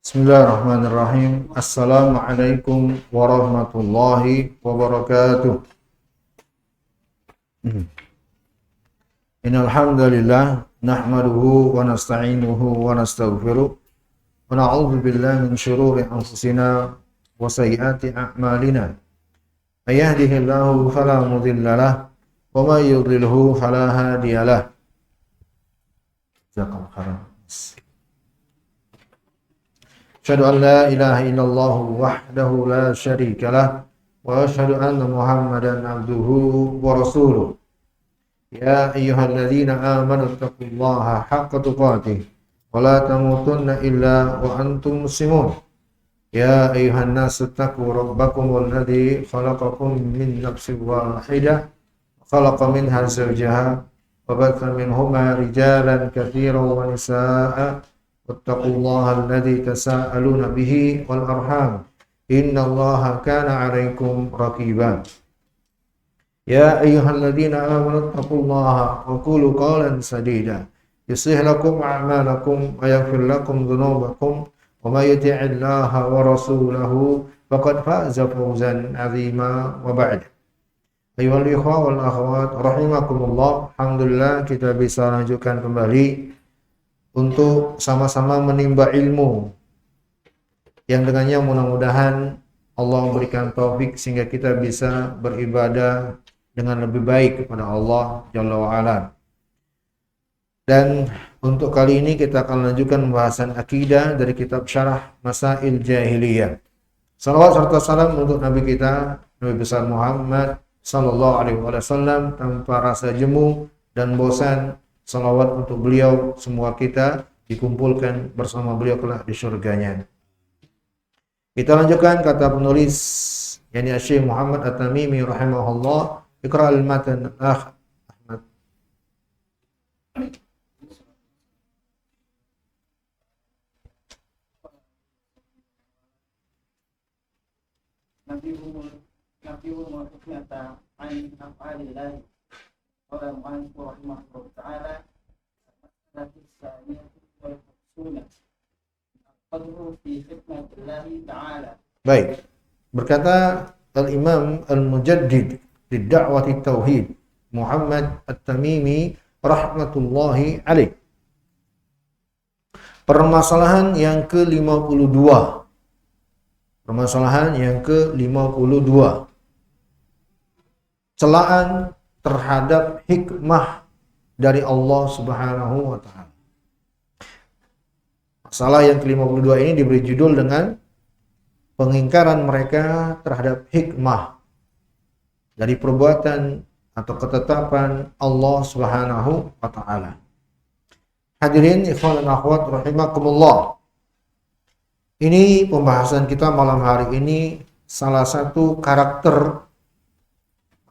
Bismillahirrahmanirrahim. Assalamualaikum warahmatullahi wabarakatuh. Innal hamdalillah nahmaduhu wa nasta'inuhu wa nastaghfiruh wa na'udzu billahi min shururi anfusina wa sayyiati a'malina. May yahdihillahu fala mudilla lahu wa may yudlilhu fala hadiya lahu. Jazakallahu khairan. Asyhadu an la ilaha illallah wahdahu la syarika lah wa asyhadu anna Muhammadan abduhu wa rasuluh. Ya ayyuhalladzina amanu taqullaha haqqa tuqatih wa la tamutunna illa wa antum muslimun. Ya ayyuhan nasu taqu rabbakumul ladzi khalaqakum min nafsin wahidah wa khalaqa minha zawjaha wa batha minhuma rijalan katsiran wa nisaa'a wattaqullaha alladzi tasaaluna bihi wal arham innallaha kana 'alaikum raqiba. Ya ayyuhalladzina amanu taqullaha wa qulu qawlan sadida yuslih lakum a'malakum wa yaghfir lakum dhunubakum wa may yuti'illaha wa rasulahu faqad faza fawzan 'azima wa ba'd. Ayyuhal ikhwa wal akhwat rahimakumullah, alhamdulillah kita bisa lanjutkan kembali untuk sama-sama menimba ilmu yang dengannya mudah-mudahan Allah memberikan taufik sehingga kita bisa beribadah dengan lebih baik kepada Allah Jalla wa'ala. Dan untuk kali ini kita akan lanjutkan pembahasan akidah dari kitab Syarah Masail Jahiliyah. Salawat serta salam untuk Nabi kita, Nabi besar Muhammad sallallahu alaihi wasallam, tanpa rasa jemu dan bosan. Salawat untuk beliau, semua kita dikumpulkan bersama beliau kelak di surganya. Kita lanjutkan kata penulis, yakni Syekh Muhammad At-Tamimi rahimahullah. Iqra al-matan Ahmad. Nabiul hikmata an af'alillah. Qala mu'allif rahimahullah ta'ala al-mas'alatu tsaniyatu wal maqsudah al-qadru fi khidmatillah ta'ala. Baik. Berkata Al-Imam Al-Mujaddid di Da'wati Tauhid Muhammad At-Tamimi rahmatullahi alaih. Permasalahan yang ke-52. Permasalahan yang ke-52. Celaan terhadap hikmah dari Allah Subhanahu wa ta'ala. Masalah yang ke-52 ini diberi judul dengan pengingkaran mereka terhadap hikmah dari perbuatan atau ketetapan Allah Subhanahu wa ta'ala. Hadirin ikhwan dan akhwat rahimakumullah. Ini pembahasan kita malam hari ini salah satu karakter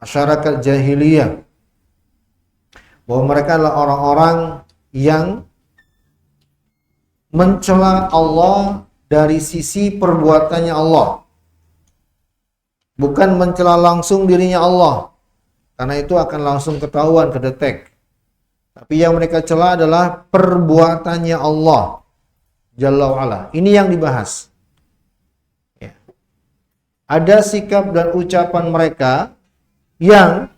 masyarakat jahiliyah, bahwa mereka adalah orang-orang yang mencela Allah dari sisi perbuatannya Allah, bukan mencela langsung dirinya Allah, karena itu akan langsung ketahuan, kedetek. Tapi yang mereka cela adalah perbuatannya Allah Jalla wa'ala. Ini yang dibahas ya. Ada sikap dan ucapan mereka yang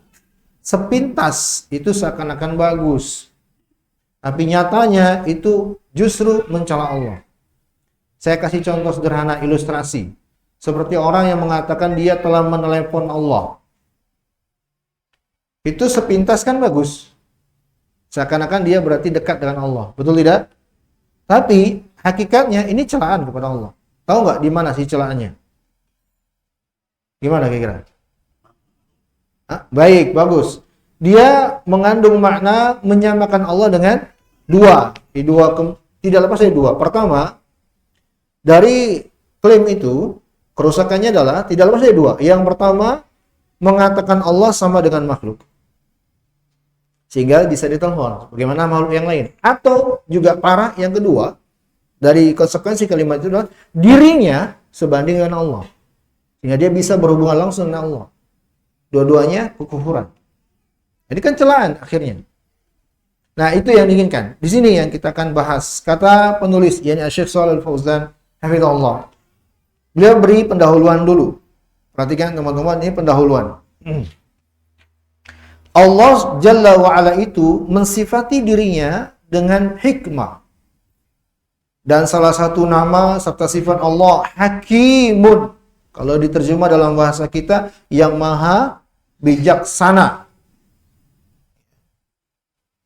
sepintas itu seakan-akan bagus, tapi nyatanya itu justru mencela Allah. Saya kasih contoh sederhana ilustrasi. Seperti orang yang mengatakan dia telah menelepon Allah. Itu sepintas kan bagus. Seakan-akan dia berarti dekat dengan Allah. Betul tidak? Tapi hakikatnya ini celaan kepada Allah. Tahu nggak di mana sih celaannya? Gimana kira-kira? Baik, bagus. Dia mengandung makna menyamakan Allah dengan dua. Tidak lepas dari dua. Pertama, dari klaim itu, kerusakannya adalah tidak lepas dari dua. Yang pertama, mengatakan Allah sama dengan makhluk. Sehingga bisa ditelepon bagaimana makhluk yang lain. Atau juga parah, yang kedua, dari konsekuensi kalimat itu adalah dirinya sebanding dengan Allah. Sehingga dia bisa berhubungan langsung dengan Allah. Dua-duanya kekufuran. Jadi kan celaan akhirnya. Nah, itu yang diinginkan. Di sini yang kita akan bahas. Kata penulis, yakni Syekh Shalih Al-Fauzan, hafizahullah. Beliau beri pendahuluan dulu. Perhatikan teman-teman, ini pendahuluan. Allah Jalla wa'ala itu mensifati dirinya dengan hikmah. Dan salah satu nama serta sifat Allah, Hakimun. Kalau diterjemah dalam bahasa kita, yang maha bijaksana.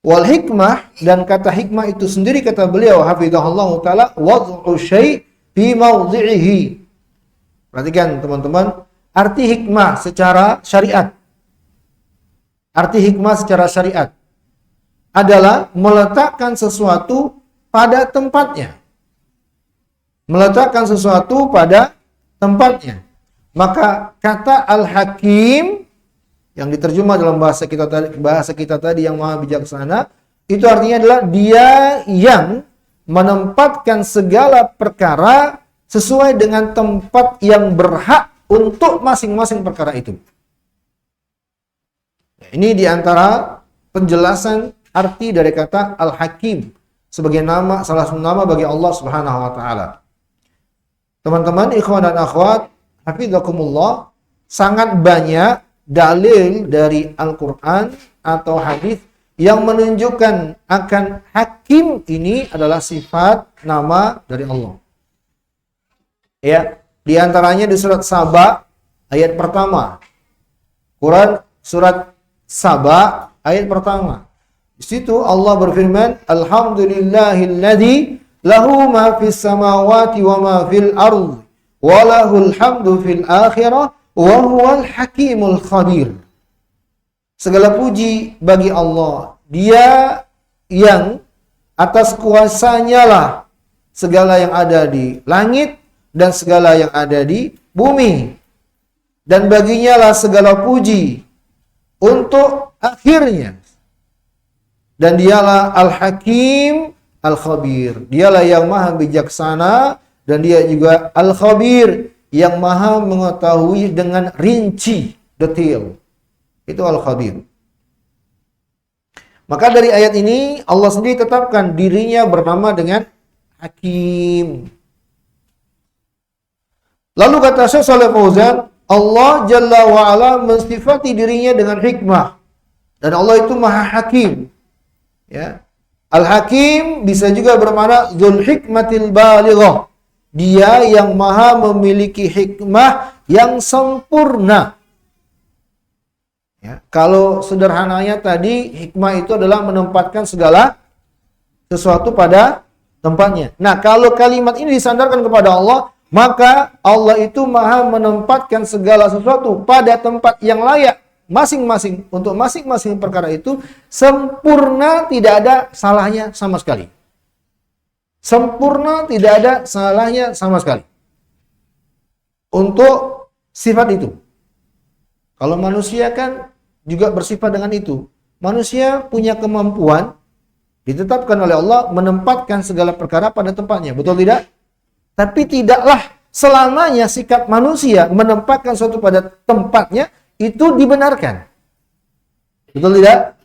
Wal hikmah, dan kata hikmah itu sendiri kata beliau hafizahullah taala wad'u syai' fi mawdhi'ihi. Perhatikan teman-teman, arti hikmah secara syariat. Arti hikmah secara syariat adalah meletakkan sesuatu pada tempatnya. Meletakkan sesuatu pada tempatnya. Maka kata Al-Hakim yang diterjemah dalam bahasa kita tadi yang maha bijaksana, itu artinya adalah dia yang menempatkan segala perkara sesuai dengan tempat yang berhak untuk masing-masing perkara itu. Ini diantara penjelasan arti dari kata Al-Hakim sebagai nama, salah satu nama bagi Allah Subhanahu wa taala. Teman-teman, ikhwan dan akhwat, hafizakumullah, sangat banyak dalil dari Al-Quran atau hadis yang menunjukkan akan Hakim ini adalah sifat nama dari Allah. Ya, di antaranya di surat Saba ayat pertama. Quran surat Saba ayat pertama. Di situ Allah berfirman, Alhamdulillahilladzi lahu ma fis samawati wa ma fil ardi wa lahul hamdu fil akhirah wa huwal hakimul khabir. Segala puji bagi Allah. Dia yang atas kuasanya lah segala yang ada di langit dan segala yang ada di bumi. Dan baginya lah segala puji untuk akhirnya. Dan dialah Al-Hakim Al-Khabir. Dialah yang maha bijaksana dan dia juga Al-Khabir, yang maha mengetahui dengan rinci, detail. Itu Al-Khabir. Maka dari ayat ini Allah sendiri tetapkan dirinya bernama dengan Hakim. Lalu kata Syekh Shalih Fauzan, Allah Jalla wa'ala mensifati dirinya dengan hikmah. Dan Allah itu maha hakim. Ya. Al-Hakim bisa juga bermakna Dzul Hikmatil Balighah. Dia yang maha memiliki hikmah yang sempurna. Ya, kalau sederhananya tadi, hikmah itu adalah menempatkan segala sesuatu pada tempatnya. Nah, kalau kalimat ini disandarkan kepada Allah, maka Allah itu maha menempatkan segala sesuatu pada tempat yang layak masing-masing. Untuk masing-masing perkara itu sempurna, tidak ada salahnya sama sekali. Sempurna, tidak ada salahnya sama sekali. Untuk sifat itu. Kalau manusia kan juga bersifat dengan itu. Manusia punya kemampuan, ditetapkan oleh Allah, menempatkan segala perkara pada tempatnya. Betul tidak? Tapi tidaklah selamanya sikap manusia menempatkan sesuatu pada tempatnya itu dibenarkan. Betul tidak?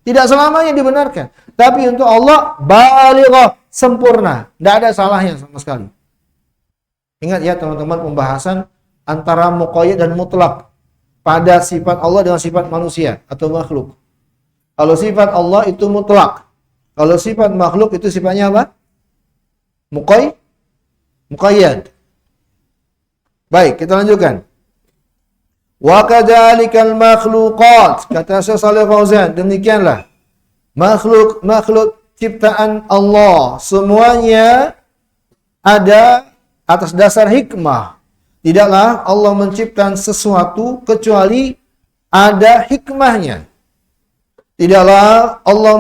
Tidak selamanya dibenarkan. Tapi untuk Allah, balighah, sempurna. Tidak ada salahnya sama sekali. Ingat ya teman-teman, pembahasan antara muqayyad dan mutlak pada sifat Allah dengan sifat manusia atau makhluk. Kalau sifat Allah itu mutlak. Kalau sifat makhluk itu sifatnya apa? Muqayyad. Baik, kita lanjutkan. Wa kadzalikal makhluqat, kata Syekh Shalih Fauzan, demikianlah makhluk ciptaan Allah semuanya ada atas dasar hikmah. Tidaklah Allah menciptakan sesuatu kecuali ada hikmahnya. Tidaklah Allah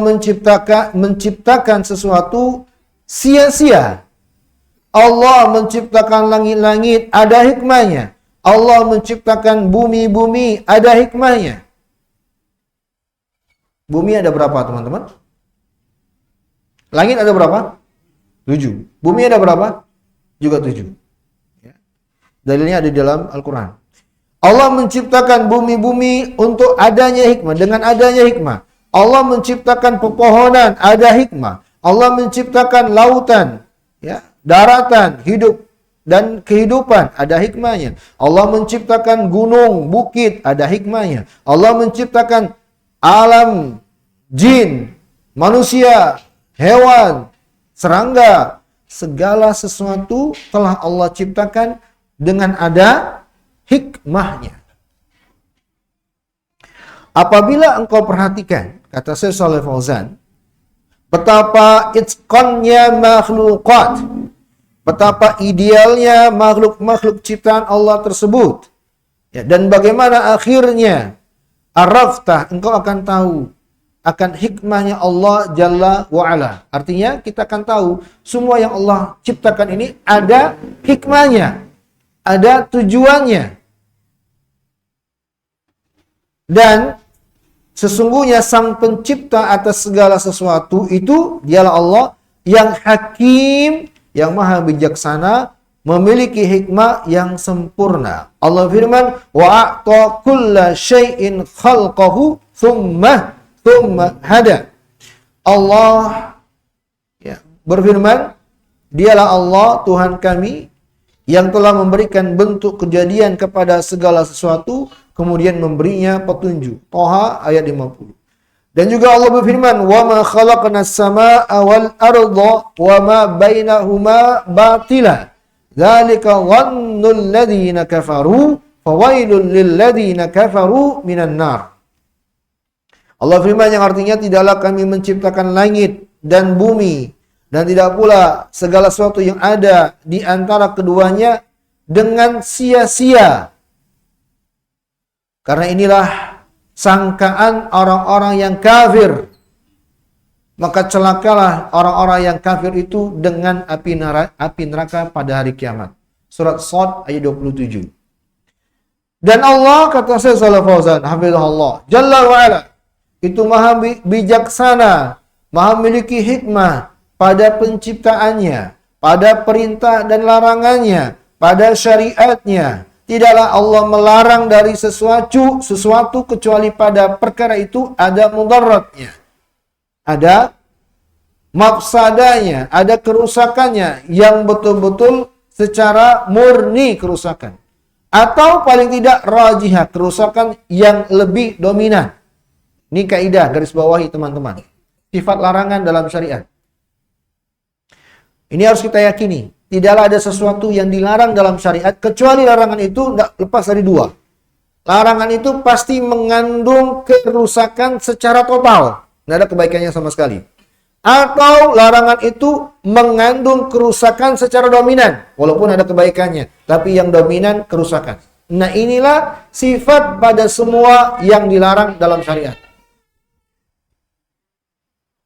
menciptakan sesuatu sia-sia. Allah menciptakan langit-langit, ada hikmahnya. Allah menciptakan bumi-bumi, ada hikmahnya. Bumi ada berapa teman-teman? Langit ada berapa? 7. Bumi ada berapa? Juga 7. Ya. Dalilnya ada di dalam Al-Quran. Allah menciptakan bumi-bumi untuk adanya hikmah. Dengan adanya hikmah. Allah menciptakan pepohonan, ada hikmah. Allah menciptakan lautan, ya, daratan, hidup dan kehidupan, ada hikmahnya. Allah menciptakan gunung, bukit, ada hikmahnya. Allah menciptakan alam jin, manusia, hewan, serangga, segala sesuatu telah Allah ciptakan dengan ada hikmahnya. Apabila engkau perhatikan, kata Syekh Shalih Fauzan, betapa itqannya makhlukat, betapa idealnya makhluk-makhluk ciptaan Allah tersebut. Ya, dan bagaimana akhirnya arafta, engkau akan tahu akan hikmahnya Allah Jalla wa'ala. Artinya kita akan tahu semua yang Allah ciptakan ini ada hikmahnya, ada tujuannya. Dan sesungguhnya sang pencipta atas segala sesuatu itu dialah Allah yang hakim, yang maha bijaksana, memiliki hikmah yang sempurna. Allah firman, wa a'ta kulla syai'in khalqahu thumma hada. Allah ya, berfirman, dialah Allah Tuhan kami yang telah memberikan bentuk kejadian kepada segala sesuatu, kemudian memberinya petunjuk. Toha ayat 50. Dan juga Allah berfirman, wa ma khalaqnas samaa'a wal arda wa ma bainahuma batila. Dzalika dhannul ladzina kafaru fawailul lil ladzina kafaru minan nar. Allah firman yang artinya tidaklah kami menciptakan langit dan bumi dan tidak pula segala sesuatu yang ada di antara keduanya dengan sia-sia. Karena inilah sangkaan orang-orang yang kafir. Maka celakalah orang-orang yang kafir itu dengan api neraka pada hari kiamat. Surat Shad ayat 27. Dan Allah, kata Syekh Shalih Fauzan, hafizahullah, Jalla wa'ala, itu maha bijaksana, maha memiliki hikmah pada penciptaannya, pada perintah dan larangannya, pada syariatnya. Tidaklah Allah melarang dari sesuatu kecuali pada perkara itu ada mudaratnya, ada mafsadanya, ada kerusakannya yang betul-betul secara murni kerusakan. Atau paling tidak rajihah, kerusakan yang lebih dominan. Ini kaidah garis bawahi teman-teman. Sifat larangan dalam syariat. Ini harus kita yakini. Tidaklah ada sesuatu yang dilarang dalam syariat, kecuali larangan itu tidak lepas dari dua. Larangan itu pasti mengandung kerusakan secara total. Tidak ada kebaikannya sama sekali. Atau larangan itu mengandung kerusakan secara dominan. Walaupun ada kebaikannya. Tapi yang dominan kerusakan. Nah inilah sifat pada semua yang dilarang dalam syariat.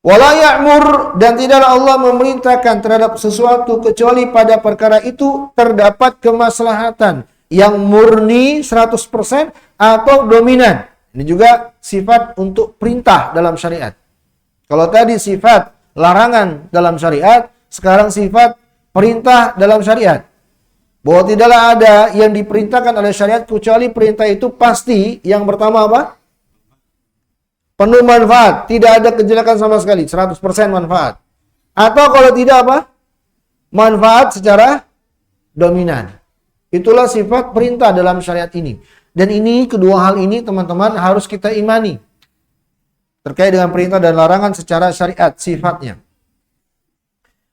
Wala ya'mur, dan tidaklah Allah memerintahkan terhadap sesuatu kecuali pada perkara itu terdapat kemaslahatan yang murni 100% atau dominan. Ini juga sifat untuk perintah dalam syariat. Kalau tadi sifat larangan dalam syariat, sekarang sifat perintah dalam syariat. Bahwa tidaklah ada yang diperintahkan oleh syariat kecuali perintah itu pasti yang pertama apa? Penuh manfaat, tidak ada kejelekan sama sekali, 100% manfaat. Atau kalau tidak apa? Manfaat secara dominan. Itulah sifat perintah dalam syariat ini. Dan ini, kedua hal ini teman-teman harus kita imani. Terkait dengan perintah dan larangan secara syariat, sifatnya.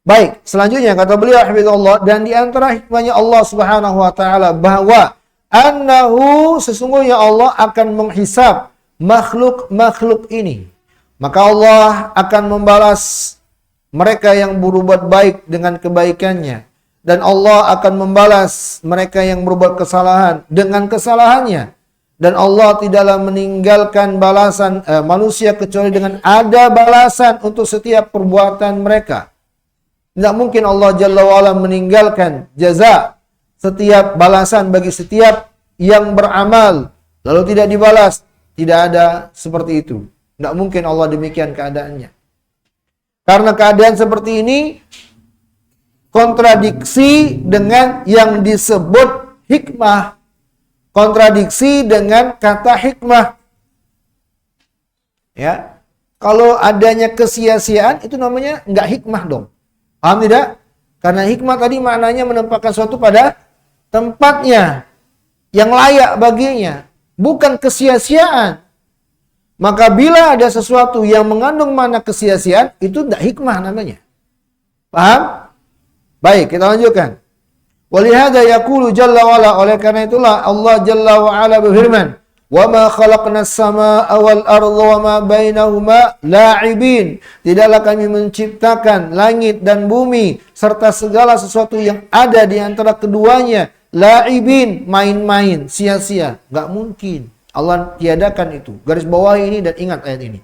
Baik, selanjutnya kata beliau hafizahullah, dan di antara hikmahnya Allah Subhanahu wa taala bahwa annahu, sesungguhnya Allah akan menghisab makhluk-makhluk ini. Maka Allah akan membalas mereka yang berbuat baik dengan kebaikannya. Dan Allah akan membalas mereka yang berbuat kesalahan dengan kesalahannya. Dan Allah tidaklah meninggalkan balasan manusia kecuali dengan ada balasan untuk setiap perbuatan mereka. Tidak mungkin Allah Jalla wa'ala meninggalkan jaza, setiap balasan bagi setiap yang beramal lalu tidak dibalas. Tidak ada seperti itu. Tidak mungkin Allah demikian keadaannya. Karena keadaan seperti ini kontradiksi dengan yang disebut hikmah. Kontradiksi dengan kata hikmah. Ya. Kalau adanya kesia-siaan itu namanya nggak hikmah dong. Paham tidak? Karena hikmah tadi maknanya menempatkan sesuatu pada tempatnya yang layak baginya, bukan kesia-siaan. Maka bila ada sesuatu yang mengandung makna kesia-siaan, itu tidak hikmah namanya. Paham? Baik, kita lanjutkan. Walihada yaqulu jalla wa ala, oleh karena itulah Allah jalla wa ala berfirman, "Wa ma khalaqnas samaa'a wal arda wa ma bainahuma la'ibin." Tidaklah kami menciptakan langit dan bumi serta segala sesuatu yang ada di antara keduanya la'ibin, main-main, sia-sia. Enggak mungkin. Allah tiadakan itu. Garis bawah ini dan ingat ayat ini.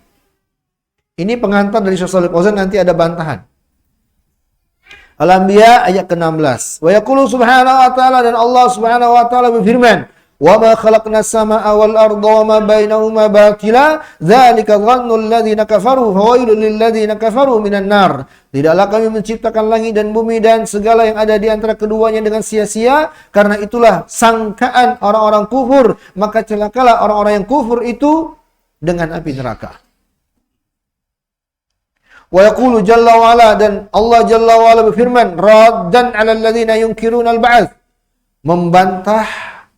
Ini pengantar dari Syekh Shalih Fauzan, nanti ada bantahan. Al-Anbiya ayat ke-16. Wa yaqulu subhanahu wa ta'ala, dan Allah subhanahu wa ta'ala berfirman, "Wa ma khalaqnas samaa'a wal arda wa ma bainahuma batila, dzalika dhannul ladzina kafaru, fawailul lil ladzina kafaru minan nar." Tidaklah kami menciptakan langit dan bumi dan segala yang ada di antara keduanya dengan sia-sia, karena itulah sangkaan orang-orang kufur, maka celakalah orang-orang yang kufur itu dengan api neraka. Wa yaqulu jalla wa ala, dan Allah jalla wa ala berfirman, raddan 'alal ladzina yunkiruna al-ba'ts, membantah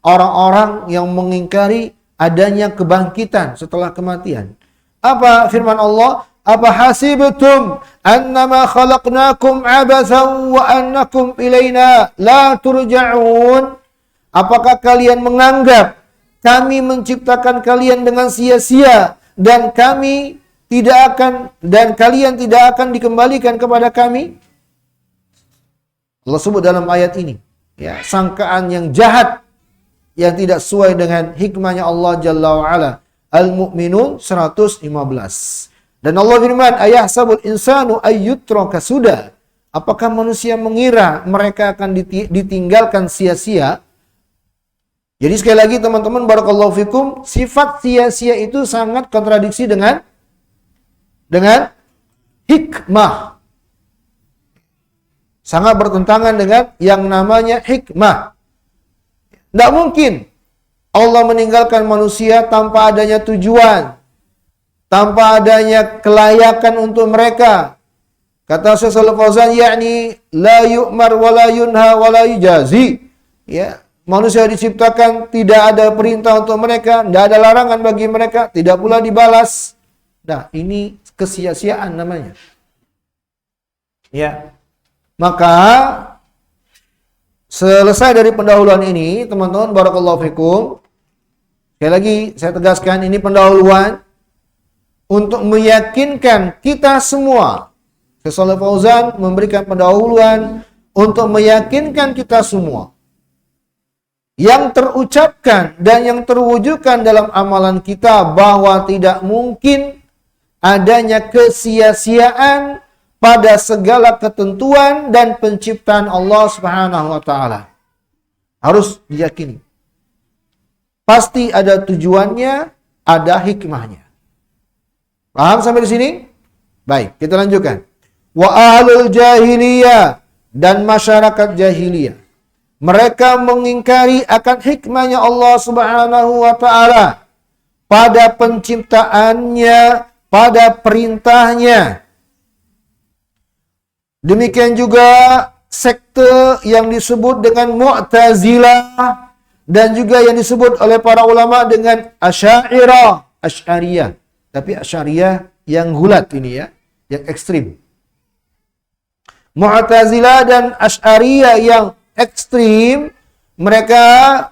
orang-orang yang mengingkari adanya kebangkitan setelah kematian. Apa firman Allah? Apa hasibtum annama khalaqnakum abathan wa annakum ilaina la turja'un? Apakah kalian menganggap kami menciptakan kalian dengan sia-sia dan kalian tidak akan dikembalikan kepada kami? Allah sebut dalam ayat ini, ya, sangkaan yang jahat yang tidak sesuai dengan hikmahnya Allah Jalla wa'ala. Al-Mu'minun 115. Dan Allah firman, ayahsabul insanu ayyutraka sudah. Apakah manusia mengira mereka akan ditinggalkan sia-sia? Jadi sekali lagi teman-teman, barakallahu fikum, sifat sia-sia itu sangat kontradiksi dengan hikmah. Sangat bertentangan dengan yang namanya hikmah. Tidak mungkin Allah meninggalkan manusia tanpa adanya tujuan, tanpa adanya kelayakan untuk mereka. Kata Syekh Shalih Fauzan, yakni la yu'mar wa la yunha wa la yujazi. Ya, manusia diciptakan tidak ada perintah untuk mereka, tidak ada larangan bagi mereka, tidak pula dibalas. Nah, ini kesia-siaan namanya. Ya. Maka selesai dari pendahuluan ini, teman-teman, barakallahu fikum. Sekali lagi saya tegaskan, ini pendahuluan untuk meyakinkan kita semua. Syekh Shalih Fauzan memberikan pendahuluan untuk meyakinkan kita semua. Yang terucapkan dan yang terwujudkan dalam amalan kita bahwa tidak mungkin adanya kesia-siaan pada segala ketentuan dan penciptaan Allah Subhanahu wa taala. Harus diyakini. Pasti ada tujuannya, ada hikmahnya. Paham sampai di sini? Baik, kita lanjutkan. Wa ahlul jahiliyah, dan masyarakat jahiliyah, mereka mengingkari akan hikmahnya Allah Subhanahu wa taala pada penciptaannya, pada perintahnya. Demikian juga sekte yang disebut dengan Mu'tazilah, dan juga yang disebut oleh para ulama dengan Asy'ariyah. Tapi Asy'ariyah yang gulat ini ya, yang ekstrim. Mu'tazilah dan Asy'ariyah yang ekstrim, mereka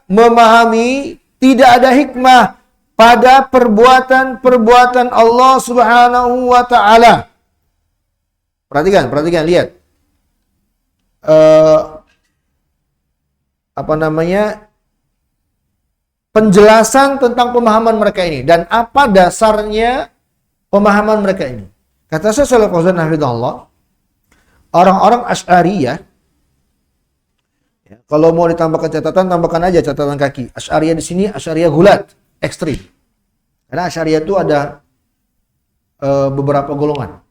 memahami tidak ada hikmah pada perbuatan-perbuatan Allah Subhanahu wa taala. Perhatikan, lihat. Penjelasan tentang pemahaman mereka ini dan apa dasarnya pemahaman mereka ini. Kata Syekh Shalih Fauzan hafizahullah, orang-orang Asy'ariyah, ya, kalau mau ditambahkan catatan, tambahkan aja catatan kaki. Asy'ariyah di sini Asy'ariyah gulat, ekstrim. Karena Asy'ariyah itu ada beberapa golongan.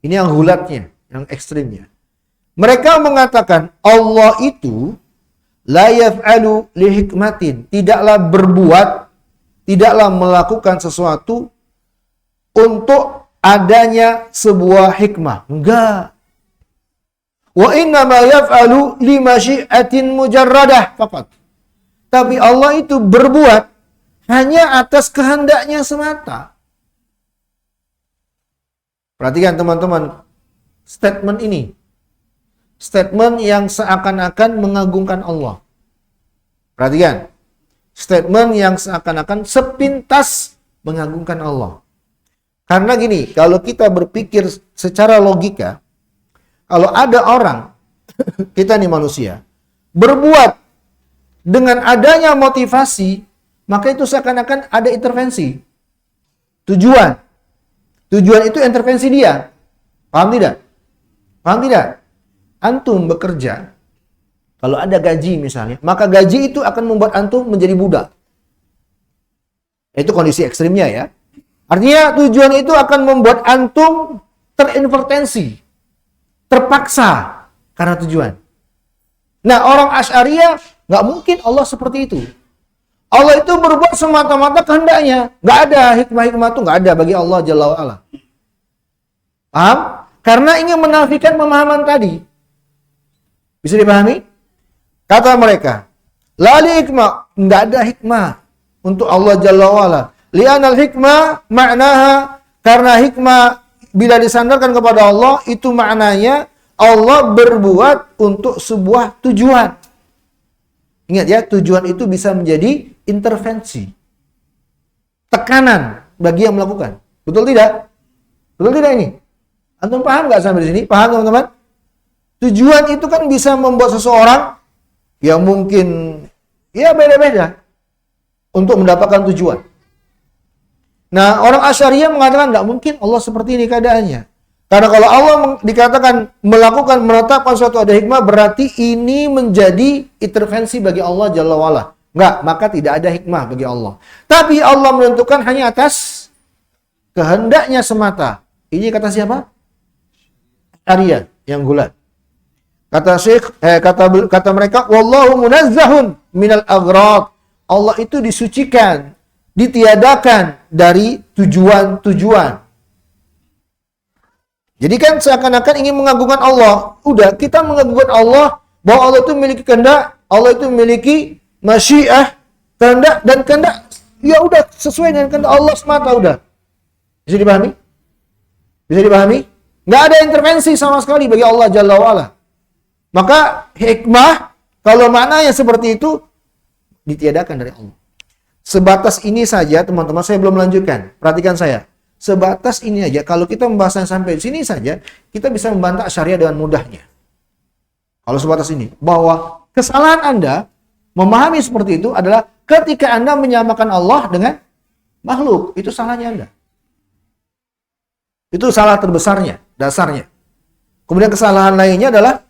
Ini yang gulatnya, yang ekstrimnya. Mereka mengatakan Allah itu la yaf'alu li hikmatin, tidaklah berbuat, tidaklah melakukan sesuatu untuk adanya sebuah hikmah. Enggak. Wa inna ma yaf'alu li masyiatin mujarradah faqat. Tapi Allah itu berbuat hanya atas kehendaknya semata. Perhatikan teman-teman, statement ini. Statement yang seakan-akan mengagungkan Allah. Perhatikan. Statement yang seakan-akan sepintas mengagungkan Allah. Karena gini, kalau kita berpikir secara logika, kalau ada orang, kita nih manusia, berbuat dengan adanya motivasi, maka itu seakan-akan ada intervensi. Tujuan itu intervensi dia. Paham tidak? Paham tidak? Antum bekerja, kalau ada gaji misalnya, maka gaji itu akan membuat antum menjadi budak. Itu kondisi ekstrimnya ya. Artinya tujuan itu akan membuat antum terintervensi, terpaksa karena tujuan. Nah, orang Asy'ariyah nggak mungkin Allah seperti itu. Allah itu berbuat semata-mata kehendaknya. Nggak ada hikmah-hikmah itu nggak ada bagi Allah Jalla wa'ala. Paham? Karena ingin menafikan pemahaman tadi. Bisa dipahami? Kata mereka, lali hikmah, nggak ada hikmah untuk Allah Jalla wa'ala. Li'anal hikmah maknaha, karena hikmah bila disandarkan kepada Allah, itu maknanya Allah berbuat untuk sebuah tujuan. Ingat ya, tujuan itu bisa menjadi intervensi, tekanan bagi yang melakukan. Betul tidak? Betul tidak ini? Antum paham nggak sampai di sini? Paham teman-teman? Tujuan itu kan bisa membuat seseorang yang mungkin ya beda-beda untuk mendapatkan tujuan. Nah, orang Asy'ariyah mengatakan tidak mungkin Allah seperti ini keadaannya. Karena kalau Allah dikatakan menetapkan suatu ada hikmah, berarti ini menjadi intervensi bagi Allah Jalla wa'ala. Enggak, maka tidak ada hikmah bagi Allah. Tapi Allah menentukan hanya atas kehendaknya semata. Ini kata siapa? Asy'ariyah yang gulat. Kata Syekh, kata mereka, wallahu munazzahun minal aghrad. Allah itu disucikan, ditiadakan dari tujuan-tujuan. Jadi kan seakan-akan ingin mengagungkan Allah. Udah, kita mengagungkan Allah bahwa Allah itu memiliki kehendak, Allah itu memiliki masyiah, kehendak, dan kehendak ya udah sesuai dengan kehendak Allah semata udah. Bisa dipahami? Bisa dipahami? Nggak ada intervensi sama sekali bagi Allah Jalla wa'ala. Maka hikmah, kalau maknanya seperti itu, ditiadakan dari Allah. Sebatas ini saja, teman-teman, saya belum melanjutkan. Perhatikan saya. Sebatas ini aja, kalau kita membahasnya sampai sini saja, kita bisa membantah syariah dengan mudahnya. Kalau sebatas ini, bahwa kesalahan Anda memahami seperti itu adalah ketika Anda menyamakan Allah dengan makhluk. Itu salahnya Anda. Itu salah terbesarnya, dasarnya. Kemudian kesalahan lainnya adalah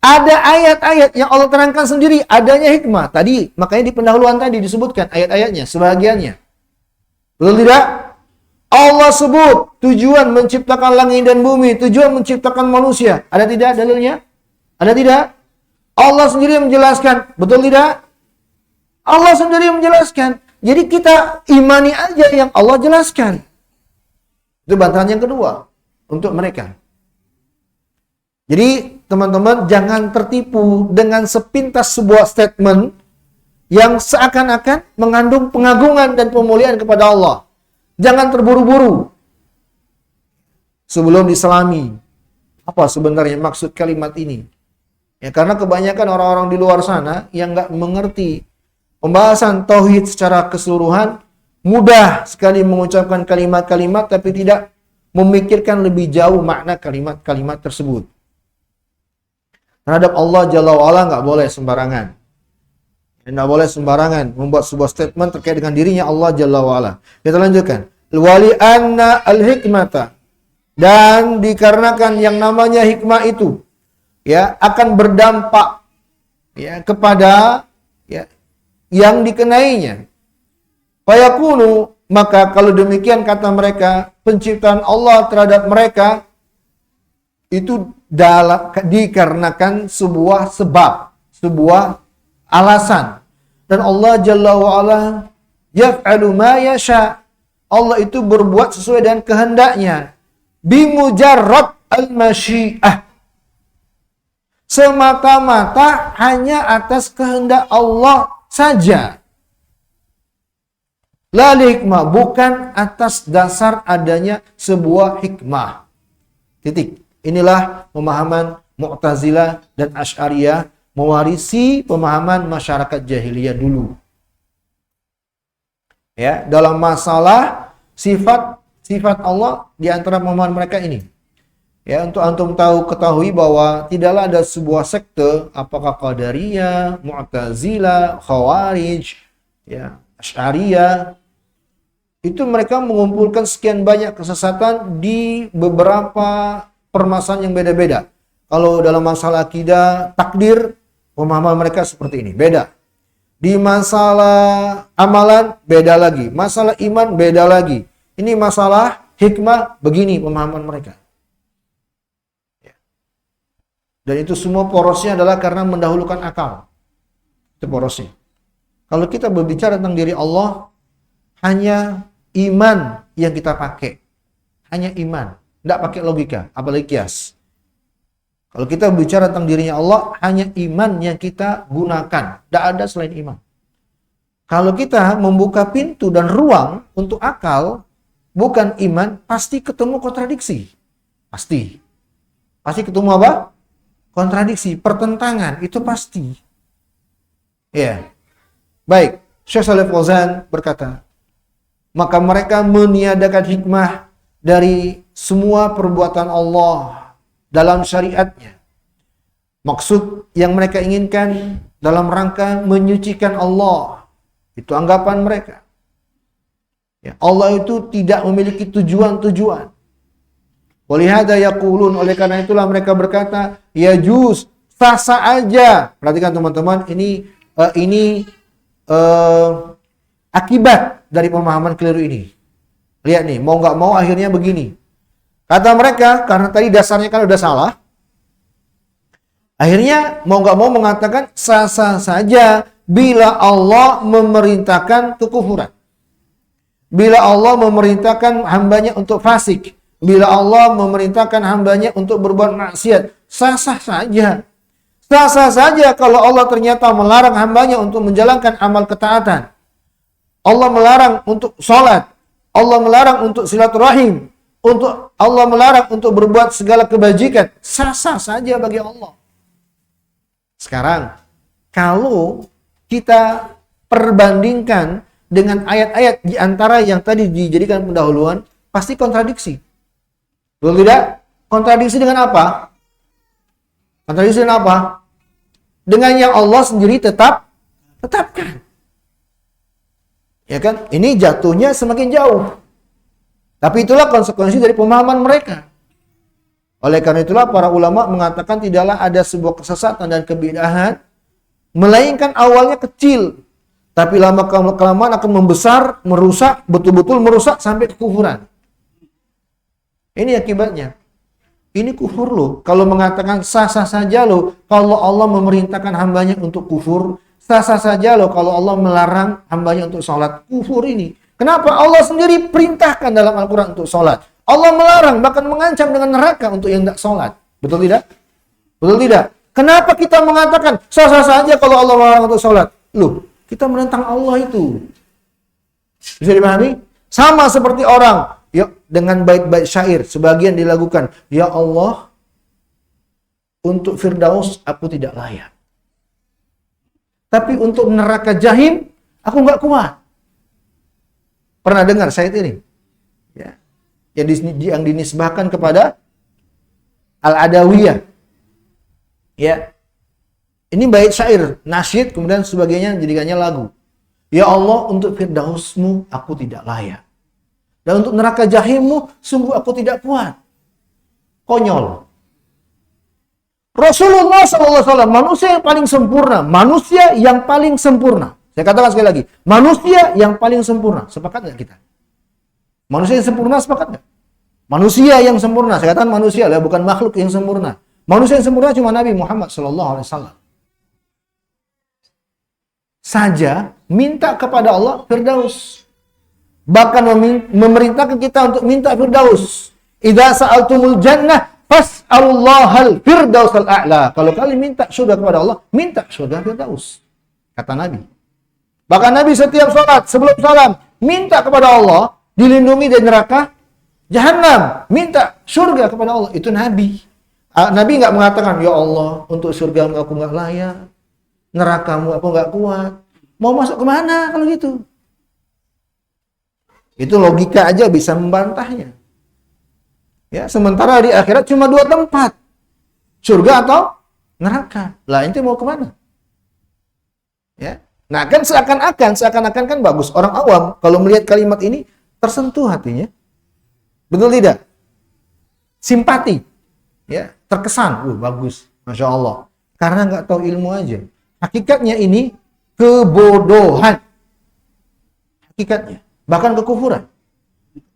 ada ayat-ayat yang Allah terangkan sendiri adanya hikmah. Tadi, makanya di pendahuluan tadi disebutkan ayat-ayatnya, sebagiannya. Betul tidak? Allah sebut tujuan menciptakan langit dan bumi, tujuan menciptakan manusia. Ada tidak dalilnya? Ada tidak? Allah sendiri menjelaskan. Betul tidak? Allah sendiri menjelaskan. Jadi kita imani aja yang Allah jelaskan. Itu bantahan yang kedua untuk mereka. Jadi teman-teman jangan tertipu dengan sepintas sebuah statement yang seakan-akan mengandung pengagungan dan pemuliaan kepada Allah. Jangan terburu-buru sebelum diselami apa sebenarnya maksud kalimat ini. Ya, karena kebanyakan orang-orang di luar sana yang nggak mengerti pembahasan tauhid secara keseluruhan, mudah sekali mengucapkan kalimat-kalimat tapi tidak memikirkan lebih jauh makna kalimat-kalimat tersebut. Terhadap Allah Jalla wa'ala nggak boleh sembarangan. Nggak boleh sembarangan membuat sebuah statement terkait dengan dirinya Allah Jalla wa'ala. Kita lanjutkan. Wali anna al-hikmata. Dan dikarenakan yang namanya hikmah itu ya akan berdampak ya kepada ya yang dikenainya. Fayakunu, maka kalau demikian kata mereka, penciptaan Allah terhadap mereka itu dikarenakan sebuah sebab, sebuah alasan. Dan Allah Jalla wa'ala yaf'alu ma yasha. Allah itu berbuat sesuai dengan kehendaknya. bimujarrad al-masyiah. Semata-mata hanya atas kehendak Allah saja. La hikmah, bukan atas dasar adanya sebuah hikmah. Titik. Inilah pemahaman Mu'tazilah dan Asy'ariyah, mewarisi pemahaman masyarakat jahiliyah dulu. Ya, dalam masalah sifat Allah di antara pemahaman mereka ini. Ya, untuk antum ketahui bahwa tidaklah ada sebuah sekte, apakah Qadariyah, Mu'tazilah, Khawarij, ya, Asy'ariyah, itu mereka mengumpulkan sekian banyak kesesatan di beberapa permasalahan yang beda-beda. Kalau dalam masalah akidah, takdir, pemahaman mereka seperti ini, beda. Di masalah amalan, beda lagi. Masalah iman, beda lagi. Ini masalah hikmah, begini pemahaman mereka. Dan itu semua porosnya adalah karena mendahulukan akal. Itu porosnya. Kalau kita berbicara tentang diri Allah, hanya iman yang kita pakai. Hanya iman. Tidak pakai logika, apalagi kias. Kalau kita bicara tentang dirinya Allah, hanya iman yang kita gunakan. Tidak ada selain iman. Kalau kita membuka pintu dan ruang untuk akal, bukan iman, pasti ketemu kontradiksi. Pasti. Pasti ketemu apa? Kontradiksi, pertentangan, itu pasti. Ya. Baik, Syekh Shalih Fauzan berkata, maka mereka meniadakan hikmah dari semua perbuatan Allah dalam syariatnya. Maksud yang mereka inginkan dalam rangka menyucikan Allah. Itu anggapan mereka. Ya, Allah itu tidak memiliki tujuan-tujuan. Walihada yaqulun, oleh karena itulah mereka berkata, ya juz, sah-sah aja. Perhatikan teman-teman, ini akibat dari pemahaman keliru ini. Lihat nih, mau nggak mau akhirnya begini. Kata mereka, karena tadi dasarnya kan udah salah, akhirnya mau nggak mau mengatakan sah-sah saja bila Allah memerintahkan kekufuran. Bila Allah memerintahkan hambanya untuk fasik. Bila Allah memerintahkan hambanya untuk berbuat maksiat. Sah-sah saja. Sah-sah saja kalau Allah ternyata melarang hambanya untuk menjalankan amal ketaatan. Allah melarang untuk sholat. Allah melarang untuk silaturahim. Allah melarang untuk berbuat segala kebajikan. Sah-sah saja bagi Allah. Sekarang, kalau kita perbandingkan dengan ayat-ayat di antara yang tadi dijadikan pendahuluan, pasti kontradiksi. Betul tidak? Kontradiksi dengan apa? Kontradiksi dengan apa? Dengan yang Allah sendiri tetapkan. Ya kan? Ini jatuhnya semakin jauh. Tapi itulah konsekuensi dari pemahaman mereka. Oleh karena itulah para ulama mengatakan tidaklah ada sebuah kesesatan dan kebid'ahan melainkan awalnya kecil, tapi lama-kelamaan akan membesar, merusak, betul-betul merusak sampai kekufuran. Ini akibatnya. Ini kufur loh. Kalau mengatakan sah-sah saja loh kalau Allah memerintahkan hambanya untuk kufur, sah-sah saja loh kalau Allah melarang hambanya untuk sholat. Kufur ini. Kenapa? Allah sendiri perintahkan dalam Al-Quran untuk sholat. Allah melarang, bahkan mengancam dengan neraka untuk yang tidak sholat. Betul tidak? Betul tidak? Kenapa kita mengatakan sah-sah saja kalau Allah melarang untuk sholat? Loh, kita menentang Allah itu. Bisa dipahami? Sama seperti orang ya, dengan bait-bait syair, sebagian dilakukan. Ya Allah, untuk Firdaus aku tidak layak. Tapi untuk neraka Jahim, aku nggak kuat. Pernah dengar syait ini? Ya. Yang dinisbahkan kepada Al-Adawiyah. Ya. Ini bait syair, nasyid, kemudian sebagainya jadikannya lagu. Ya Allah, untuk Firdausmu aku tidak layak. Dan untuk neraka Jahimmu, sungguh aku tidak kuat. Konyol. Rasulullah SAW, manusia yang paling sempurna. Manusia yang paling sempurna. Saya katakan sekali lagi, manusia yang paling sempurna. Sepakat nggak kita? Manusia yang sempurna, sepakat nggak? Manusia yang sempurna, saya katakan manusia lah, bukan makhluk yang sempurna. Manusia yang sempurna cuma Nabi Muhammad SAW. Saja minta kepada Allah Firdaus. Bahkan memerintahkan kita untuk minta Firdaus. Idza sa'altumul jannah fas'alullahal firdausal a'la. Kalau kalian minta surga kepada Allah, minta surga firdaus. Kata Nabi. Bahkan Nabi setiap sholat, sebelum salam, minta kepada Allah dilindungi dari neraka Jahannam. Minta surga kepada Allah. Itu Nabi. Nabi nggak mengatakan, ya Allah, untuk surgamu aku nggak layak, nerakamu aku nggak kuat. Mau masuk kemana kalau gitu? Itu logika aja bisa membantahnya. Ya, sementara di akhirat cuma 2 tempat. Surga atau neraka. Lah, ente mau kemana? Ya. Nah, kan seakan-akan kan bagus. Orang awam kalau melihat kalimat ini tersentuh hatinya. Betul tidak? Simpati. Ya, terkesan. Bagus. Masya Allah. Karena nggak tahu ilmu aja. Hakikatnya ini kebodohan. Hakikatnya. Bahkan kekufuran.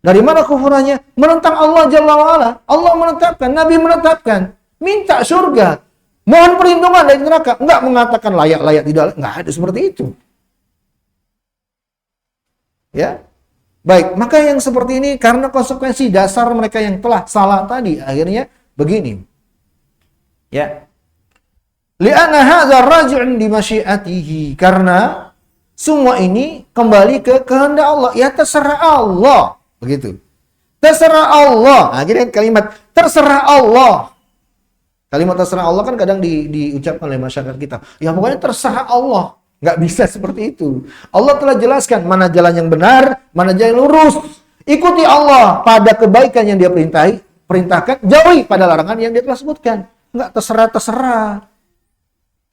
Dari mana kufurannya? Menentang Allah Jalla wa'ala. Allah menetapkan, Nabi menetapkan. Minta surga. Mohon perlindungan dari neraka. Enggak mengatakan layak-layak tidak. Enggak ada seperti itu. Ya. Baik, maka yang seperti ini karena konsekuensi dasar mereka yang telah salah tadi. Akhirnya begini. Ya. Li'anna hadza raji'un di masyiatihi. Karena semua ini kembali ke kehendak Allah. Ya terserah Allah. Begitu. Terserah Allah. Akhirnya kalimat terserah Allah. Kalimat terserah Allah kan kadang diucapkan oleh masyarakat kita. Ya pokoknya terserah Allah. Nggak bisa seperti itu. Allah telah jelaskan mana jalan yang benar, mana jalan yang lurus. Ikuti Allah pada kebaikan yang dia perintahkan. Jauhi pada larangan yang dia telah sebutkan. Nggak terserah.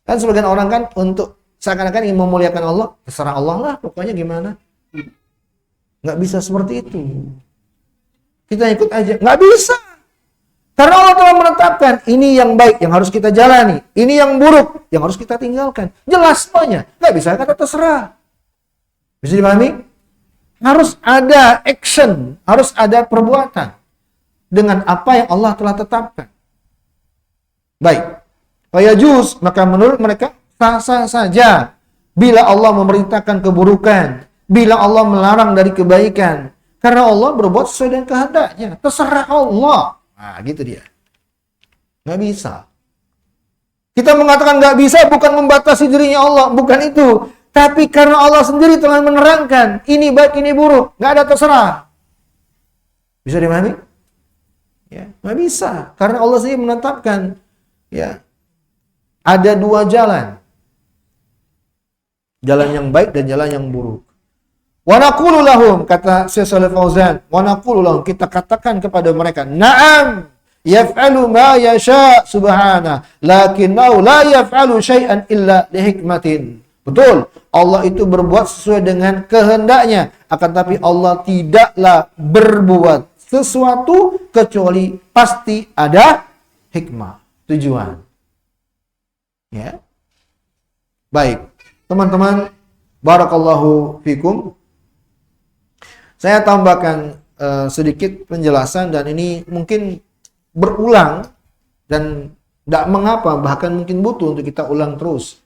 Kan sebagian orang kan untuk seakan-akan ingin memuliakan Allah. Terserah Allah lah pokoknya gimana. Nggak bisa seperti itu. Kita ikut aja. Nggak bisa. Karena Allah telah menetapkan ini yang baik yang harus kita jalani. Ini yang buruk yang harus kita tinggalkan. Jelas semuanya. Nggak bisa kata terserah. Bisa dipahami? Harus ada action. Harus ada perbuatan. Dengan apa yang Allah telah tetapkan. Baik. Fayajuz, maka menurut mereka sah-sah saja. Bila Allah memerintahkan keburukan. Bila Allah melarang dari kebaikan. Karena Allah berbuat sesuai dengan kehendaknya. Terserah Allah. Nah, gitu dia. Nggak bisa. Kita mengatakan nggak bisa bukan membatasi dirinya Allah. Bukan itu. Tapi karena Allah sendiri telah menerangkan. Ini baik, ini buruk. Nggak ada terserah. Bisa dimana? Ya, nggak bisa. Karena Allah sendiri menetapkan. Ya, ada 2 jalan. Jalan yang baik dan jalan yang buruk. Wa naqulu lahum, kata Syekh Shalih Fauzan, wa naqulu lahum, kita katakan kepada mereka, na'am yaf'alu ma yasha subhana, lakinnahu la yaf'alu syai'an illa lihikmatin. Betul, Allah itu berbuat sesuai dengan kehendaknya, akan tapi Allah tidaklah berbuat sesuatu kecuali pasti ada hikmah, tujuan. Ya. Baik, teman-teman, barakallahu fikum. Saya tambahkan sedikit penjelasan dan ini mungkin berulang dan tidak mengapa, bahkan mungkin butuh untuk kita ulang terus.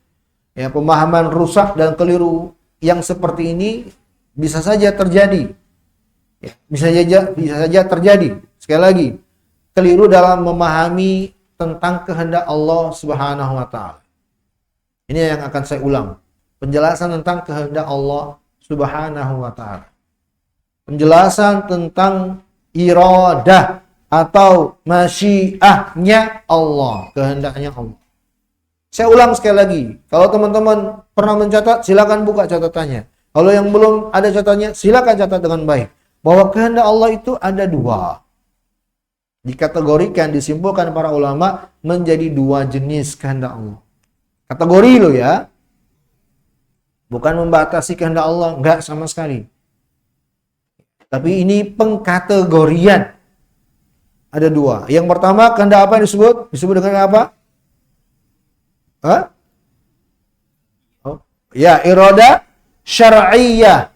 Ya, pemahaman rusak dan keliru yang seperti ini bisa saja terjadi. Ya, bisa saja terjadi. Sekali lagi, keliru dalam memahami tentang kehendak Allah Subhanahu wa taala. Ini yang akan saya ulang. Penjelasan tentang kehendak Allah Subhanahu wa taala. Penjelasan tentang iradah atau masyiahnya Allah, kehendaknya Allah. Saya ulang sekali lagi. Kalau teman-teman pernah mencatat, silakan buka catatannya. Kalau yang belum ada catatannya, silakan catat dengan baik. Bahwa kehendak Allah itu ada 2. Dikategorikan, disimpulkan para ulama menjadi 2 jenis kehendak Allah. Kategori loh ya. Bukan membatasi kehendak Allah, enggak sama sekali. Tapi ini pengkategorian. Ada 2. Yang pertama, kehendak apa yang disebut? Disebut dengan apa? Hah? Oh, ya, irada syar'iyyah.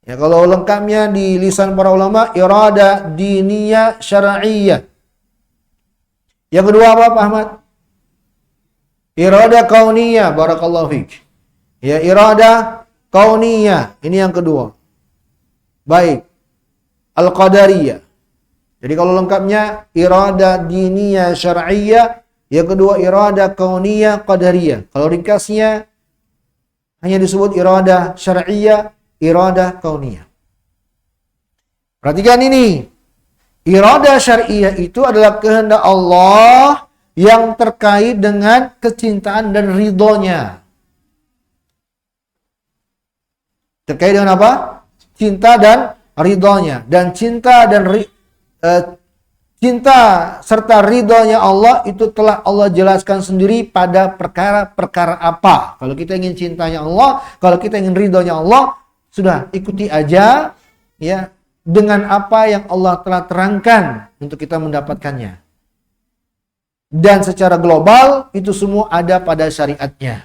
Ya, kalau lengkapnya di lisan para ulama, irada diniyah syar'iyyah. Yang kedua apa, Pak Ahmad? Irada kauniyah, barakallahu fiik. Ya, irada kauniyah. Ini yang kedua. Baik. Al-qadariyah. Jadi kalau lengkapnya irada diniyah syar'iyyah, yang kedua irada kauniyah qadariyah. Kalau ringkasnya hanya disebut irada syar'iyyah, irada kauniyah. Perhatikan ini. Irada syar'iyyah itu adalah kehendak Allah yang terkait dengan kecintaan dan ridhonya. Terkait dengan apa? Cinta dan ridhonya. Dan cinta serta ridhonya Allah itu telah Allah jelaskan sendiri pada perkara-perkara apa. Kalau kita ingin cintanya Allah, kalau kita ingin ridhonya Allah, sudah ikuti aja ya dengan apa yang Allah telah terangkan untuk kita mendapatkannya. Dan secara global itu semua ada pada syariatnya.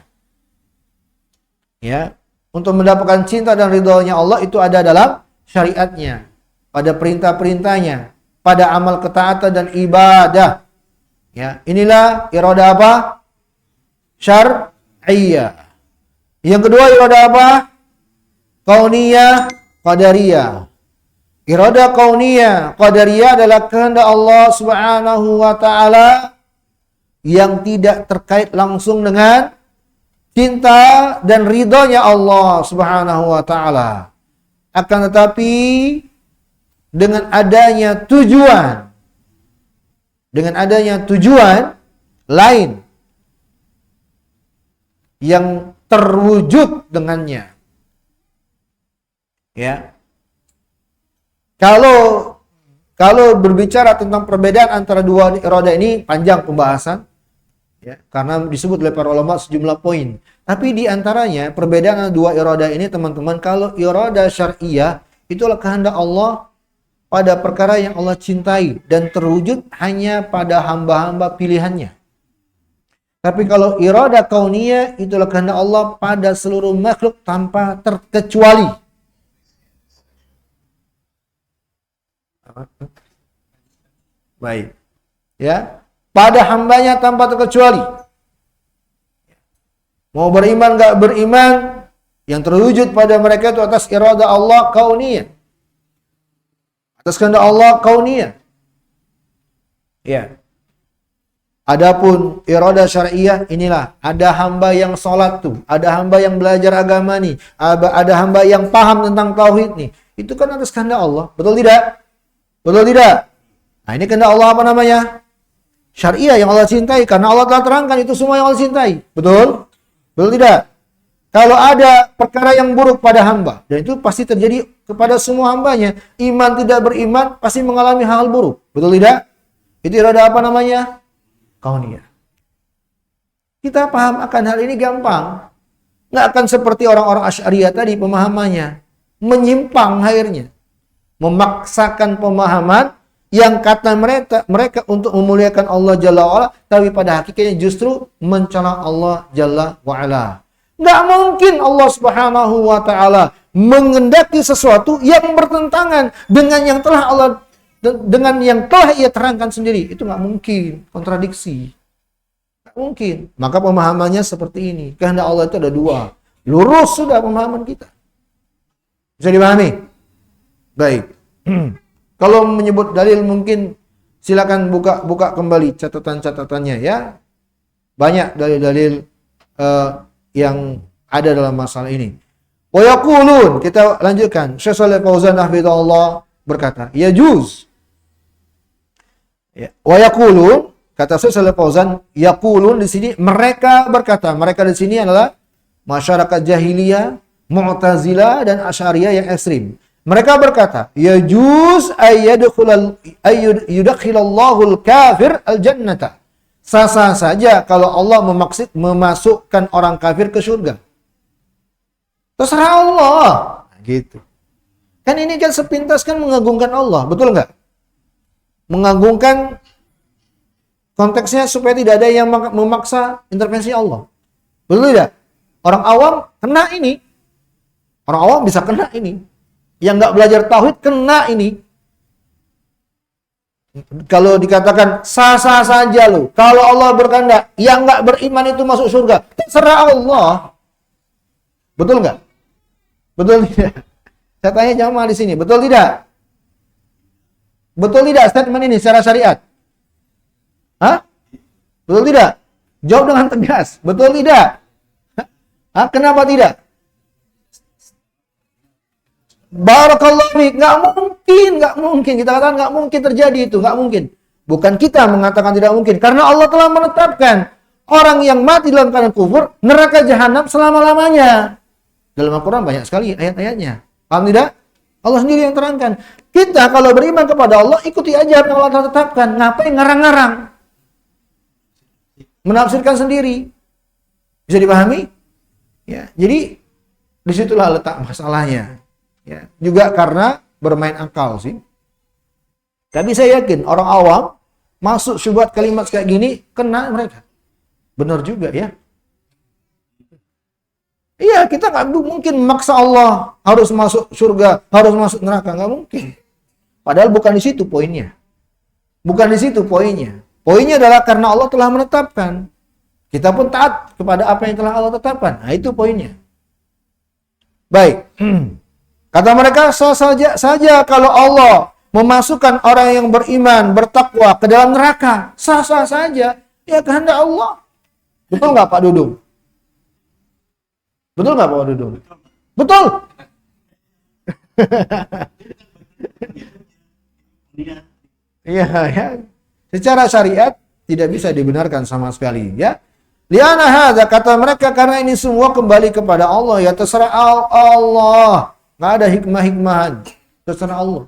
Ya, untuk mendapatkan cinta dan ridhonya Allah itu ada dalam syariatnya, pada perintah-perintahnya, pada amal ketaatan dan ibadah. Ya, inilah irada apa? Syar'iyyah. Yang kedua irada apa? Kauniyah, qadariyah. Irada kauniyah, qadariyah adalah kehendak Allah Subhanahu wa taala yang tidak terkait langsung dengan cinta dan ridhonya Allah Subhanahu wa taala. Akan tetapi dengan adanya tujuan lain yang terwujud dengannya. Ya. Kalau berbicara tentang perbedaan antara dua irada ini panjang pembahasan. Ya, karena disebut oleh para ulama sejumlah poin. Tapi di antaranya perbedaan dua irada ini teman-teman, kalau irada syar'iyyah itulah kehendak Allah pada perkara yang Allah cintai dan terwujud hanya pada hamba-hamba pilihannya. Tapi kalau irada kauniyah itulah kehendak Allah pada seluruh makhluk tanpa terkecuali. Baik. Ya. Pada hambanya tanpa terkecuali. Mau beriman gak beriman, yang terwujud pada mereka itu atas irada Allah kauniyah. Atas kehendak Allah kauniyah. Ya. Adapun irada syar'iyyah inilah, ada hamba yang sholat tuh, ada hamba yang belajar agama nih, ada hamba yang paham tentang tauhid nih. Itu kan atas kehendak Allah. Betul tidak? Betul tidak? Nah, ini kehendak Allah apa namanya? Syariah yang Allah cintai, karena Allah telah terangkan itu semua yang Allah cintai. Betul? Betul tidak? Kalau ada perkara yang buruk pada hamba, dan itu pasti terjadi kepada semua hambanya, iman tidak beriman pasti mengalami hal buruk. Betul tidak? Itu irada apa namanya? Kauniyah. Kita paham akan hal ini gampang. Nggak akan seperti orang-orang Asy'ariyah tadi pemahamannya. Menyimpang akhirnya. Memaksakan pemahaman yang kata mereka untuk memuliakan Allah Jalla wa'ala, tapi pada hakikatnya justru mencela Allah Jalla wa'ala. Nggak mungkin Allah Subhanahu wa ta'ala mengendaki sesuatu yang bertentangan dengan yang telah ia terangkan sendiri. Itu nggak mungkin, kontradiksi. Nggak mungkin. Maka pemahamannya seperti ini. Kehendak Allah itu ada dua. Lurus sudah pemahaman kita. Bisa dipahami? Baik. Kalau menyebut dalil mungkin silakan buka kembali catatan-catatannya ya. Banyak dalil-dalil yang ada dalam masalah ini. Wa yaqulun, kita lanjutkan. Syekh Shalih Fauzan hafizahullah berkata, yajuz. Ya. Wa yaqulun, kata Syekh Shalih Fauzan, yaqulun di sini mereka berkata. Mereka di sini adalah masyarakat jahiliyah, Mu'tazilah dan Asy'ariyah yang ekstrim. Mereka berkata, yajuz ayyudkhilallahul kafir al-jannata. Sah-sah saja kalau Allah memasukkan orang kafir ke surga. Terserah Allah. Gitu. Kan ini kan sepintas kan mengagungkan Allah, betul nggak? Mengagungkan konteksnya supaya tidak ada yang memaksa intervensi Allah. Betul tidak? Orang awam kena ini. Orang awam bisa kena ini. Yang nggak belajar tauhid kena ini. Kalau dikatakan sah-sah saja loh. Kalau Allah berkehendak, yang nggak beriman itu masuk surga. Terserah Allah. Betul nggak? Betul tidak? Saya tanya jamaah di sini. Betul tidak? Betul tidak statement ini secara syariat? Hah? Betul tidak? Jawab dengan tegas. Betul tidak? Hah? Kenapa tidak? Barakallahu fiik. Nggak mungkin. Kita katakan nggak mungkin terjadi itu. Nggak mungkin. Bukan kita mengatakan tidak mungkin. Karena Allah telah menetapkan orang yang mati dalam keadaan kufur, neraka jahanam selama-lamanya. Dalam Al-Quran banyak sekali ayat-ayatnya. Paham tidak? Allah sendiri yang terangkan. Kita kalau beriman kepada Allah, ikuti aja apa yang Allah tetapkan. Ngapain ngarang-ngarang? Menafsirkan sendiri. Bisa dipahami? Ya, jadi disitulah letak masalahnya. Ya, juga karena bermain akal sih. Tapi saya yakin orang awam masuk syubhat kalimat kayak gini kena mereka. Benar juga ya. Iya, kita nggak mungkin memaksa Allah harus masuk surga, harus masuk neraka, nggak mungkin. Padahal bukan di situ poinnya. Bukan di situ poinnya. Poinnya adalah karena Allah telah menetapkan. Kita pun taat kepada apa yang telah Allah tetapkan. Nah, itu poinnya. Baik. Kata mereka, sah saja kalau Allah memasukkan orang yang beriman, bertakwa ke dalam neraka. Sah-sah saja. Ya kehendak Allah. Betul nggak Pak Dudung? Betul nggak Pak Dudung? Betul. Iya, ya. Secara syariat tidak bisa dibenarkan sama sekali, ya. Liana hadza, kata mereka, karena ini semua kembali kepada Allah, ya terserah Allah. Nggak ada hikmah-hikmahan. Terserah Allah.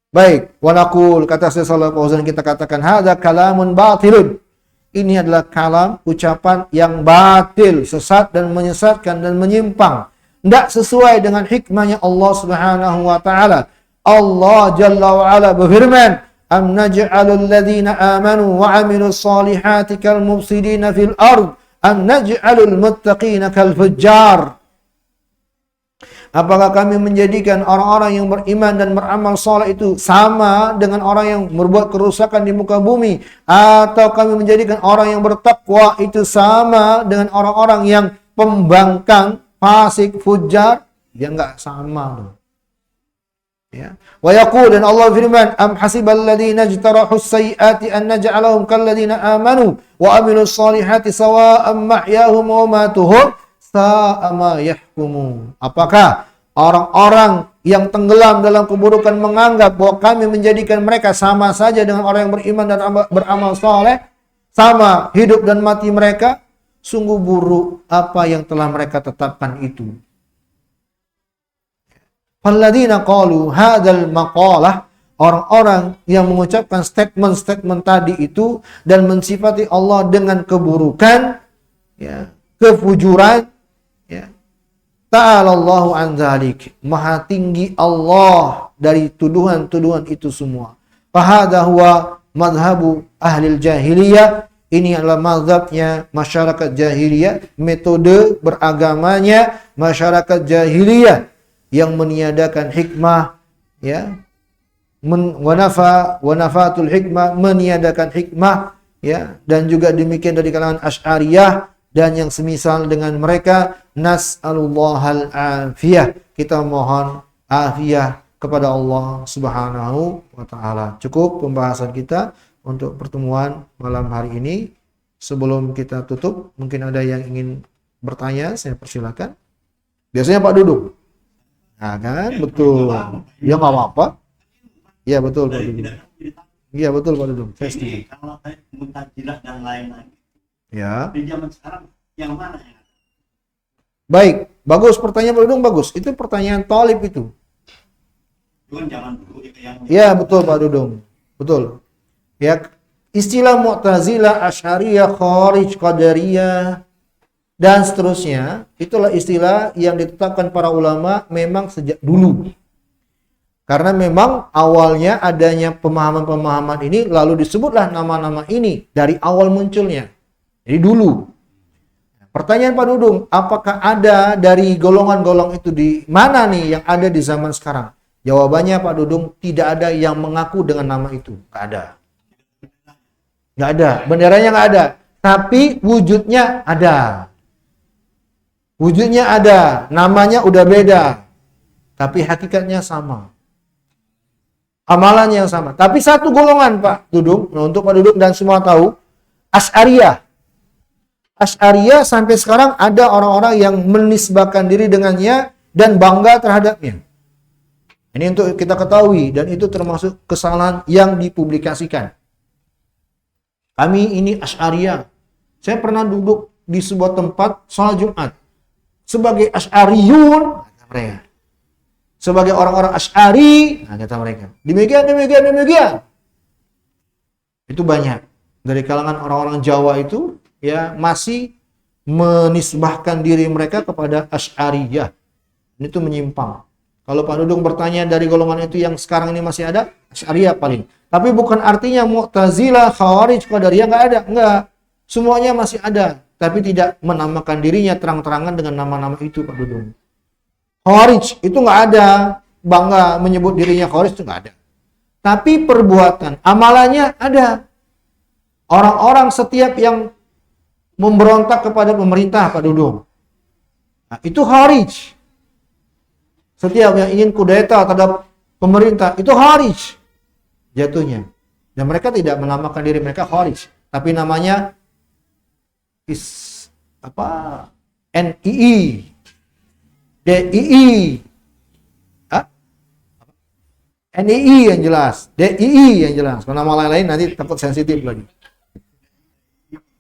Baik, wa naqul, kata Syekh Shalih Fauzan, kita katakan hadza kalamun batilun. Ini adalah kalam, ucapan yang batil, sesat dan menyesatkan dan menyimpang. Tidak sesuai dengan hikmahnya Allah Subhanahu wa taala. Allah Jalla wa Ala berfirman, "Am naj'alul ladzina amanu wa 'amilus solihati kal mufsidina fil ard, am naj'alul muttaqina kal fujjar." Apakah kami menjadikan orang-orang yang beriman dan beramal saleh itu sama dengan orang yang berbuat kerusakan di muka bumi? Atau kami menjadikan orang yang bertakwa itu sama dengan orang-orang yang pembangkang, fasik, fujar? Dia enggak sama. Ya. Wa yaqul, dan Allah firman, am hasibal ladzina ijtarahus sayyiati an naj'alahum kal ladzina amanu wa amilus solihati sawa'an mahyahum wa matuhum sa'a ma yahkumun. Apakah orang-orang yang tenggelam dalam keburukan menganggap bahwa kami menjadikan mereka sama saja dengan orang yang beriman dan beramal saleh, sama hidup dan mati mereka? Sungguh buruk apa yang telah mereka tetapkan itu. Alladzina qalu hadzal maqalah, orang-orang yang mengucapkan statement-statement tadi itu dan mensifati Allah dengan keburukan, ya, kefujuran, ya. Ta'ala Allahu an dzalik. Maha tinggi Allah dari tuduhan-tuduhan itu semua. Fahadha huwa madhabu ahli jahiliyah. Ini adalah mazhabnya masyarakat jahiliyah, metode beragamanya masyarakat jahiliyah yang meniadakan hikmah, ya. Wanafatul hikmah, meniadakan hikmah, ya, dan juga demikian dari kalangan Asy'ariyah dan yang semisal dengan mereka. Nas'alullahal afiyah, kita mohon afiyah kepada Allah Subhanahu wa taala. Cukup pembahasan kita untuk pertemuan malam hari ini. Sebelum kita tutup, mungkin ada yang ingin bertanya, saya persilakan. Biasanya Pak Dudung. Nah, kan? Betul. Ya nggak apa-apa. Iya betul Pak Dudung. Iya betul Pak Dudung. Saya setuju. Kalau Mu'tazilah dan lain-lain, Ya. di zaman sekarang yang mana yang Baik, bagus pertanyaan Pak Dudung, bagus. Itu pertanyaan Thalib itu. kan zaman dulu itu yang Ya, betul Pak Dudung. Betul. Ya, istilah Mu'tazilah, Asy'ariyah, Khawarij, Qadariyah dan seterusnya, itulah istilah yang ditetapkan para ulama memang sejak dulu. Karena memang awalnya adanya pemahaman-pemahaman ini, lalu disebutlah nama-nama ini dari awal munculnya. Jadi dulu. Pertanyaan Pak Dudung, apakah ada dari golongan-golongan itu di mana nih yang ada di zaman sekarang? Jawabannya Pak Dudung, tidak ada yang mengaku dengan nama itu. Nggak ada. Nggak ada. Benderanya nggak ada. Tapi wujudnya ada. Wujudnya ada. Namanya udah beda. Tapi hakikatnya sama. Amalan yang sama. Tapi satu golongan Pak Dudung, nah, untuk Pak Dudung dan semua tahu, Asy'ariyah. Asy'ariyah sampai sekarang ada orang-orang yang menisbahkan diri dengannya dan bangga terhadapnya. Ini untuk kita ketahui dan itu termasuk kesalahan yang dipublikasikan. Kami ini Asy'ariyah. Saya pernah duduk di sebuah tempat sholat Jumat sebagai Asy'ariyun, kata mereka. Sebagai orang-orang Asy'ari, kata mereka. Demikian. Itu banyak dari kalangan orang-orang Jawa itu ya masih menisbahkan diri mereka kepada Asy'ariyah. Ini tuh menyimpang. Kalau Pak Dudung bertanya dari golongan itu yang sekarang ini masih ada, Asy'ariyah paling. Tapi bukan artinya Mu'tazilah, Khawarij, Qadariyah nggak ada, enggak. Semuanya masih ada, tapi tidak menamakan dirinya terang-terangan dengan nama-nama itu Pak Dudung. Khawarij itu nggak ada, bangga menyebut dirinya Khawarij itu nggak ada. Tapi perbuatan, amalannya ada. Orang-orang setiap yang memberontak kepada pemerintah Pak Dudung, nah, itu Khawarij. Setiap yang ingin kudeta terhadap pemerintah, itu Khawarij jatuhnya. Dan mereka tidak menamakan diri mereka Khawarij, tapi namanya NII, DII, NII yang jelas, DII yang jelas. Kalau nama lain-lain nanti takut sensitif lagi.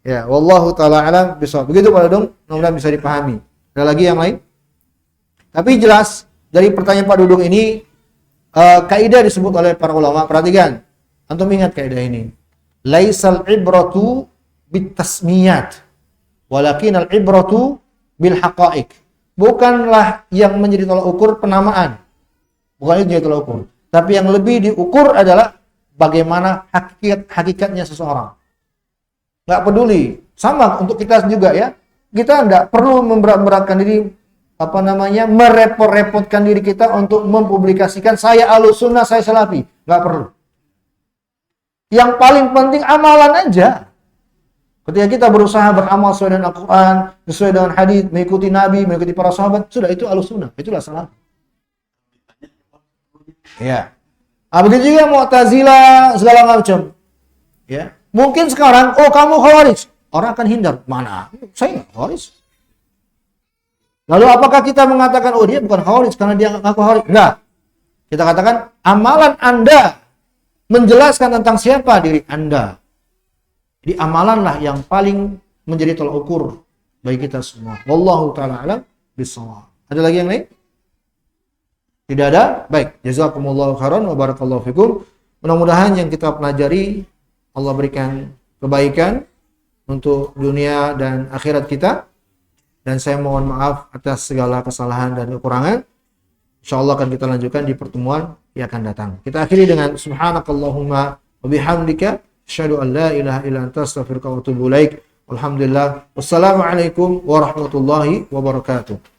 Ya, wallahu taala alam bisawab. Begitu Pak Dudung, mudah-mudahan bisa dipahami. Ada lagi yang lain? Tapi jelas dari pertanyaan Pak Dudung ini kaidah disebut oleh para ulama. Perhatikan, antum ingat kaidah ini. Laisal ibratu bitasmiyat, walakin al ibratu bil haqaiq. Bukanlah yang menjadi tolak ukur penamaan. Bukan itu menjadi tolak ukur. Tapi yang lebih diukur adalah bagaimana hakikatnya seseorang. Nggak peduli. Sama untuk kita juga ya. Kita nggak perlu memberat-beratkan diri, merepot-repotkan diri kita untuk mempublikasikan saya Ahlussunnah, saya Salafi. Nggak perlu. Yang paling penting amalan aja. Ketika kita berusaha beramal sesuai dengan Al-Quran, sesuai dengan hadis, mengikuti Nabi, mengikuti para sahabat, sudah itu Ahlussunnah. Itulah Salafi. Ya. Nah, begitu juga Mu'tazilah segala macam. Ya. Mungkin sekarang, oh kamu Khawarij, orang akan hindar. Mana? Saya nggak Khawarij. Lalu apakah kita mengatakan, oh dia bukan Khawarij karena dia ngaku Khawarij? Enggak. Kita katakan amalan Anda menjelaskan tentang siapa diri Anda. Jadi amalanlah yang paling menjadi tolak ukur bagi kita semua. Wallahu taala alam bissawab. Ada lagi yang lain? Tidak ada? Baik. Jazakumullahu khairan wa barakallahu fikum. Mudah-mudahan yang kita pelajari Allah berikan kebaikan untuk dunia dan akhirat kita. Dan saya mohon maaf atas segala kesalahan dan kekurangan. InsyaAllah akan kita lanjutkan di pertemuan yang akan datang. Kita akhiri dengan subhanakallahumma wa bihamdika asyhadu an la ilaha illa anta astaghfiruka wa atubu ilaik. Alhamdulillah. Wassalamualaikum warahmatullahi wabarakatuh.